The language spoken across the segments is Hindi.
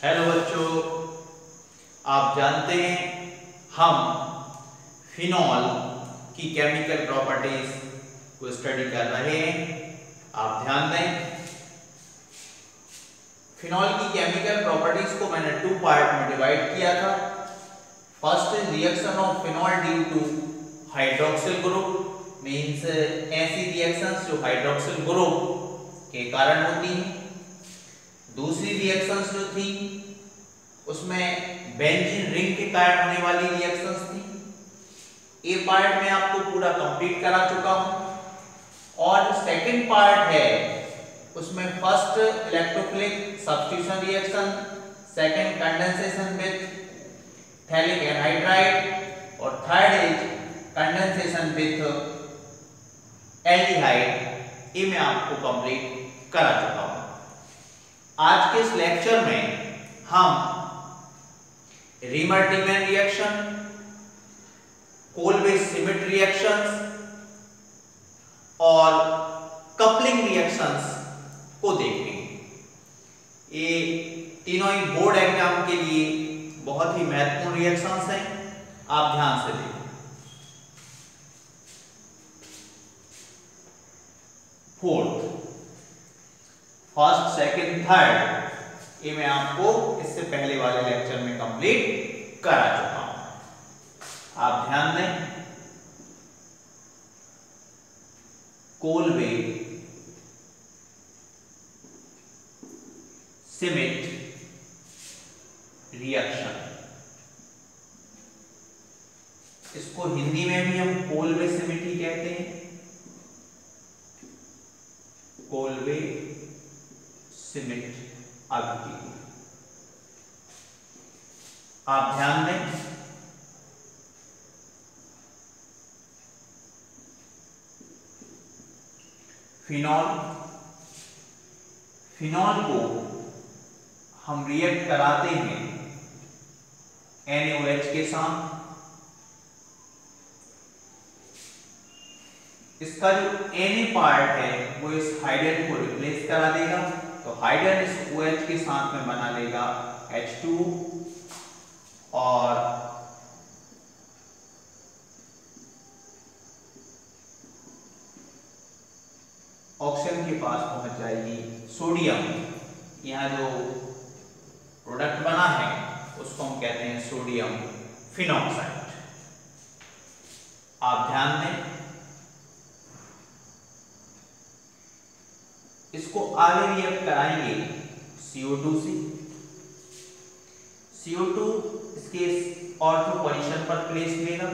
हेलो बच्चों, आप जानते हैं हम फिनॉल की केमिकल प्रॉपर्टीज को स्टडी कर रहे हैं। आप ध्यान दें, फिनॉल की केमिकल प्रॉपर्टीज को मैंने 2 पार्ट में डिवाइड किया था। First is reaction of phenol due to hydroxyl group, means ऐसी रिएक्शंस जो हाइड्रोक्सिल ग्रुप के कारण होती हैं। दूसरी रिएक्शंस जो थी उसमें बेंजीन रिंग के कारण होने वाली रिएक्शंस थी। ए पार्ट में आपको पूरा कंप्लीट करा चुका हूं और सेकंड पार्ट है उसमें first electrophilic substitution reaction, second condensation with phthalic anhydride और third is condensation with aldehyde. ये मैं आपको कंप्लीट करा चुका हूं। आज के इस लेक्चर में हम रीमर-टीमैन रिएक्शन, कोलवे-श्मिट रिएक्शंस और कपलिंग रिएक्शंस को देखेंगे। ये तीनों ही बोर्ड एग्जाम के लिए बहुत ही महत्वपूर्ण रिएक्शंस हैं, आप ध्यान से देखें। फोर्थ, फर्स्ट, सेकंड, थर्ड, ये मैं आपको इससे पहले वाले लेक्चर में कंप्लीट करा चुका हूं। आप ध्यान दें, कोलवे श्मिट रिएक्शन, इसको हिंदी में भी हम कोलवे श्मिट ही कहते हैं। कोलवे श्मिट अभिक्रिया। आप ध्यान दें, फिनॉल को हम रिएक्ट कराते हैं NaOH के साथ। इसका जो Na पार्ट है वो इस हाइड्रोजन को रिप्लेस करा देगा, तो हाइड्रोजन इस OH के साथ में बना लेगा H2 और ऑक्सीजन के पास पहुंच जाएगी सोडियम। यहाँ जो प्रोडक्ट बना है उसको हम कहते हैं सोडियम फिनॉक्साइड। आप ध्यान दें, इसको आगे रिएक्ट कराएंगे CO2 से। CO2 इसके ऑर्थो पोजीशन पर प्लेस लेगा,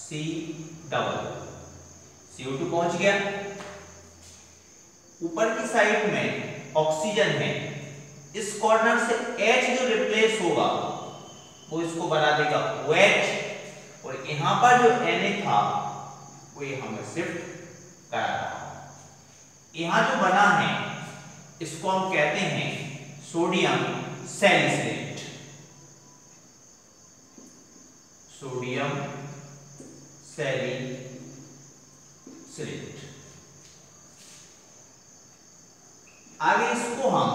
C डबल, CO2 पहुंच गया। ऊपर की साइड में ऑक्सीजन है, इस कॉर्नर से H जो रिप्लेस होगा वो इसको बना देगा OH और यहां पर जो Na था वो यहां में शिफ्ट करा रहा। यहां जो बना है इसको हम कहते हैं सोडियम सैलिसिलेट। Sodium salicylate. आगे इसको हम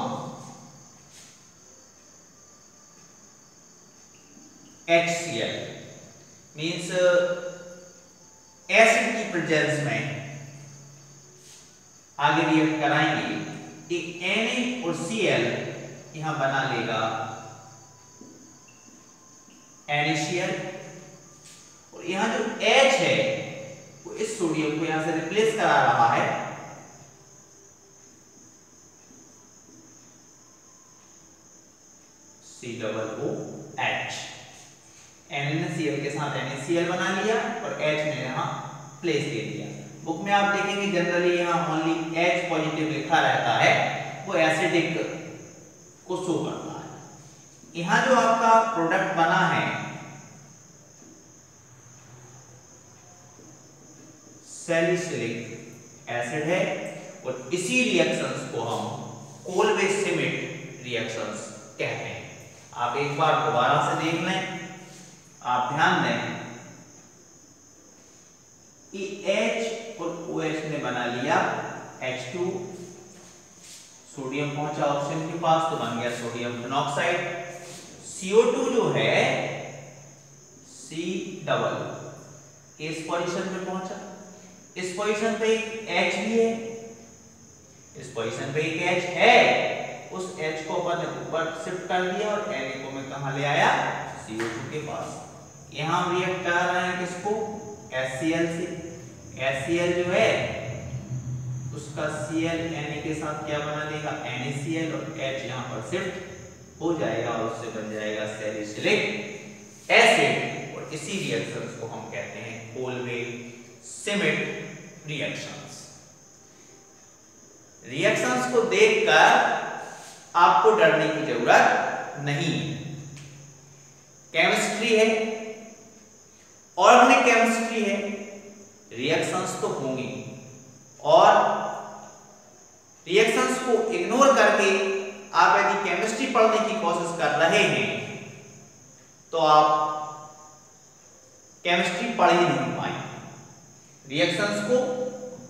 HCl मीन्स एसिड की प्रेजेंस में आगे रिएक्ट कराएंगे। एक Na और Cl यहां बना लेगा NaCl और यहां जो H है वो इस सोडियम को यहां से रिप्लेस करा रहा है COOH। NaCl के साथ NaCl बना लिया और H ने यहाँ प्लेस दे दिया। बुक में आप देखेंगे जनरली यहाँ ओनली H पॉजिटिव लिखा रहता है, वो एसिडिक को शो करता है। यहाँ जो आपका प्रोडक्ट बना है सैलिसिलिक एसिड है और इसी रिएक्शंस को हम कोलवे श्मिट रिएक्शंस कहते हैं। आप एक बार दोबारा से देख लें। आप ध्यान दें कि H और OH ने बना लिया H2, सोडियम पहुंचा ऑक्सीजन के पास तो बन गया सोडियम फिनॉक्साइड। CO2 जो है C डबल इस पोजीशन पे पहुंचा, इस पोजीशन पे एक H भी है, इस पोजीशन पे एक H है, उस H को अपन ने ऊपर शिफ्ट कर दिया और Na को मैं कहां ले आया CO2 के पास। यहां हम रिएक्ट कर रहे हैं किसको HCl से। HCl जो है उसका Cl Na के साथ क्या बना देगा NaCl और H यहां पर शिफ्ट हो जाएगा और उससे बन जाएगा सैलिसिलिक एसिड और इसी रिएक्शंस को हम कहते हैं कोलवे सिमिट रिएक्शंस। रिएक्शंस को देखकर आपको डरने की जरूरत नहीं है। केमिस्ट्री है, ऑर्गेनिक केमिस्ट्री है, रिएक्शंस तो होंगी और रिएक्शंस को इग्नोर करके आप यदि केमिस्ट्री पढ़ने की कोशिश कर रहे हैं तो आप केमिस्ट्री पढ़ ही नहीं पाएंगे। रिएक्शंस को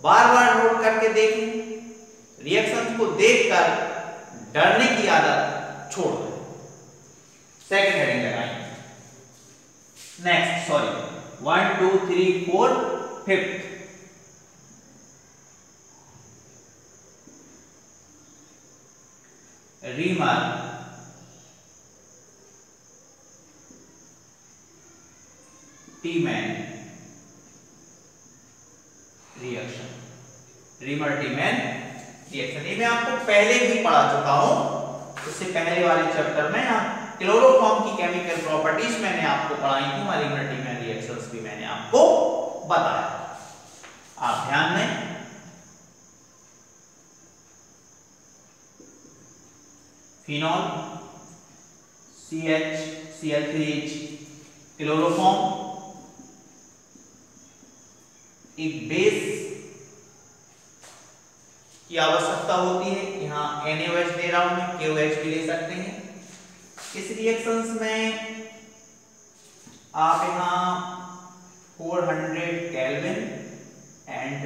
बार बार नोट करके देखें, रिएक्शंस को देखकर डरने की आदत छोड़ दें। सेकंड हेडिंग लगाएंगे। Next 1 2 3 4 5th Reimer Tiemann reaction. Reimer Tiemann reaction ये मैं आपको पहले भी पढ़ा चुका हूं। उससे पहले वाले चैप्टर में ना क्लोरोफॉर्म की केमिकल प्रॉपर्टीज मैंने आपको पढ़ाई थी, रीमर टीमैन रिएक्शंस भी मैंने आपको बताया। आप ध्यान दें। फिनॉल CH Cl3H क्लोरोफॉर्म एक बेस की आवश्यकता होती है। यहाँ NaOH दे रहा हूं मैं, KOH भी ले सकते हैं। इस रिएक्शंस में आप यहाँ 400 केल्विन एंड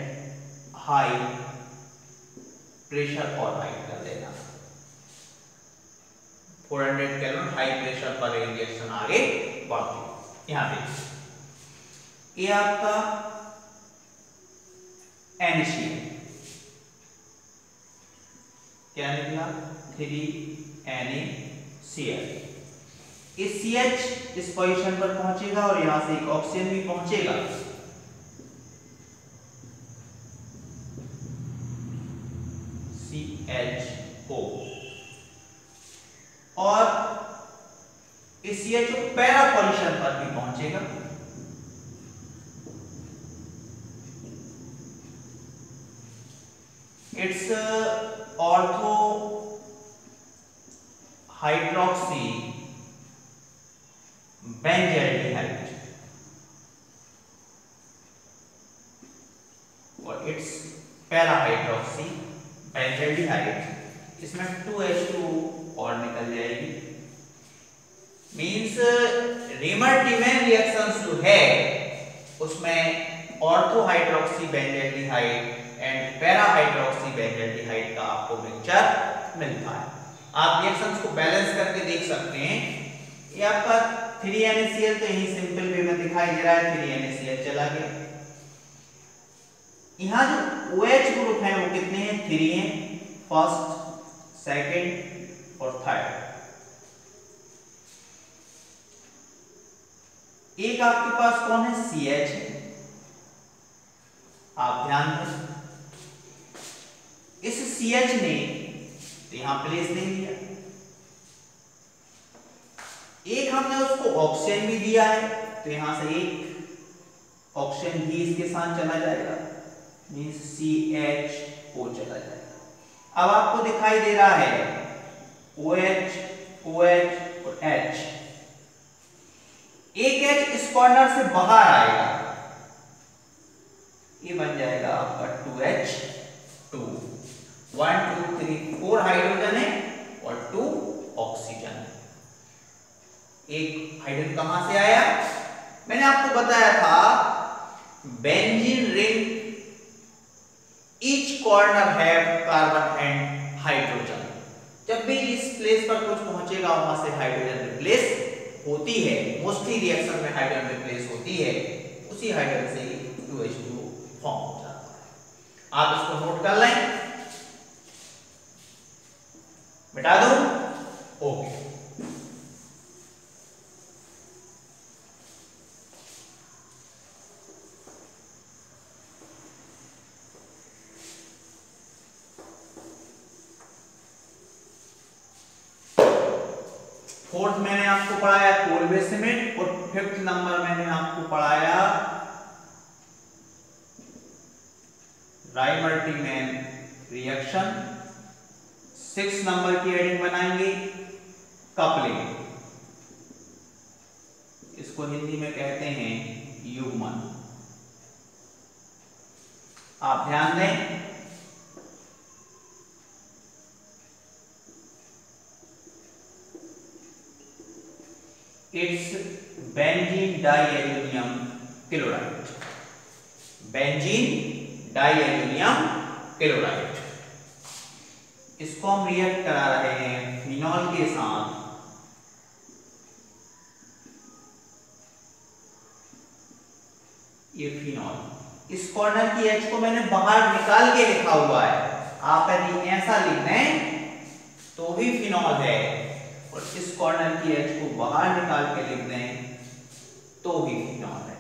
हाई प्रेशर पर राइट कर देना। 400 केल्विन हाई प्रेशर पर रिएक्शन आगे बढ़ती। यहाँ देखिए ये आपका NaCl क्या निकला 3NaCl। इस CH इस पोजीशन पर पहुंचेगा और यहां से एक ऑक्सीजन भी पहुंचेगा। CHO और इस CHO पैरा पोजीशन पर भी पहुंचेगा। इट्स ऑर्थो हाइड्रोक्सी बेंजाल्डिहाइड और इट्स पैरा हाइड्रोक्सी बेंजाल्डिहाइड। इसमें 2H2 और निकल जाएगी। मींस रीमर टीमैन रिएक्शंस जो है उसमें ortho hydroxy benzaldehyde and para hydroxy benzaldehyde का आपको मिक्सचर मिलता है। आप रिएक्शंस को बैलेंस करके देख सकते हैं। ये आपका 3NaCl तो यही सिंपल वे में दिखाई दे रहा है, 3NaCl चला गया। यहाँ जो OH ग्रुप है वो कितने हैं 3 हैं, फर्स्ट सेकंड और थर्ड। एक आपके पास कौन है CH है। आप ध्यान दें इस CH ने तो यहां प्लेस दे दिया। एक हमने उसको ऑक्सीजन भी दिया है तो यहां से एक ऑक्सीजन भी इसके साथ चला जाएगा, मींस CHO चला जाएगा। अब आपको दिखाई दे रहा है OH OH और H। एक H इस कॉर्नर से बाहर आएगा, ये बन जाएगा आपका 2H2। 1 2 3 4 हाइड्रोजन है और 2 ऑक्सीजन है। एक हाइड्रोजन कहां से आया, मैंने आपको बताया था benzene ring corner have carbon and hydrogen. जब भी इस प्लेस पर कुछ पहुंचेगा वहां से हाइड्रोजन रिप्लेस होती है, मोस्टली रिएक्शन में हाइड्रोजन रिप्लेस होती है, उसी हाइड्रोजन से UH2 फॉर्म हो जाता है। आप इसको नोट कर लें, मिटा दूं? ओके। फोर्थ मैंने आपको पढ़ाया कोलवे सीमेंट और फिफ्थ नंबर मैंने आपको पढ़ाया राइमर्टिमैन रिएक्शन। 6 नंबर की हेडिंग बनाएंगे कपलिंग, इसको हिंदी में कहते हैं युग्मन। आप ध्यान दें, its benzene diazonium chloride, benzene diazonium chloride. इसको हम रिएक्ट करा रहे हैं फिनॉल के साथ, ये फिनॉल। इस कॉर्नर की H को मैंने बाहर निकाल के लिखा हुआ है, आप यदि ऐसा लिख दें तो भी फिनॉल है, और इस कॉर्नर की H को बाहर निकाल के लिख दें तो भी फिनॉल है।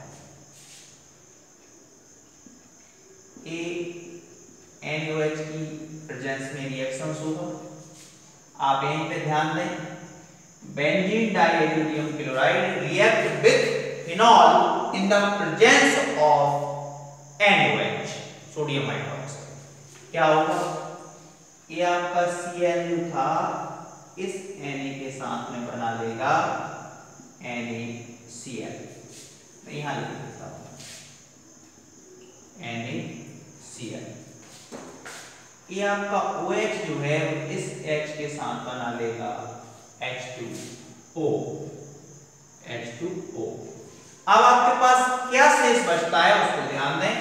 NaOH की प्रेजेंस में रिएक्शंस होगा। आप यहीं पे ध्यान दें, benzene diazonium chloride react with phenol in the presence of NaOH, sodium hydroxide. क्या होगा? ये आपका Cl था, इस Na के साथ में बना लेगा NaCl। मैं यहां लिख देता हूं NaCl। ये आपका OH जो है इस H के साथ बना लेगा H2O। अब आपके पास क्या शेष बचता है उसको ध्यान दें।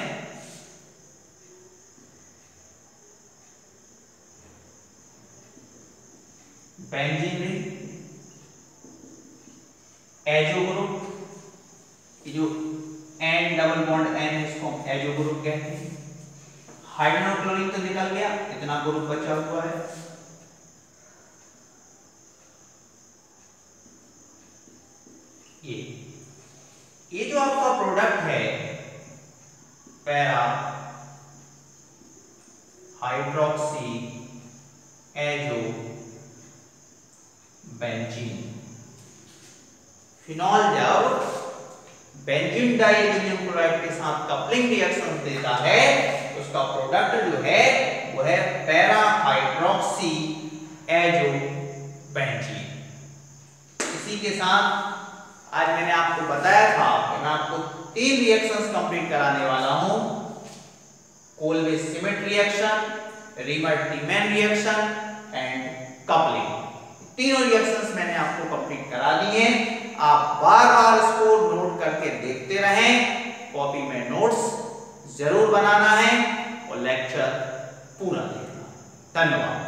बेंजीन रिंग, एजो ग्रुप, जो N डबल बॉन्ड N है इसको हम एजो ग्रुप कहते हैं। हाइड्रोक्लोरीन तो निकल गया, इतना ग्रुप बचा हुआ है। ये जो आपका प्रोडक्ट है para hydroxy azo benzene, phenol जब बेंजीन डाइएल्यूमियम क्लोराइड के साथ कपलिंग रिएक्शन देता है, उसका प्रोडक्ट जो है वो है पैरा हाइड्रोक्सी एजो बेंजीन। इसी के साथ आज मैंने आपको बताया था कि मैं आपको 3 रिएक्शंस कंप्लीट कराने वाला हूं, Kolbe Schmitt reaction, Reimer Tiemann reaction and coupling. तीनों रिएक्शंस मैंने आपको कंप्लीट करा दिए हैं। आप बार-बार इसको नोट करके देखते रहें, कॉपी में नोट्स जरूर बनाना है और लेक्चर पूरा देखना। धन्यवाद।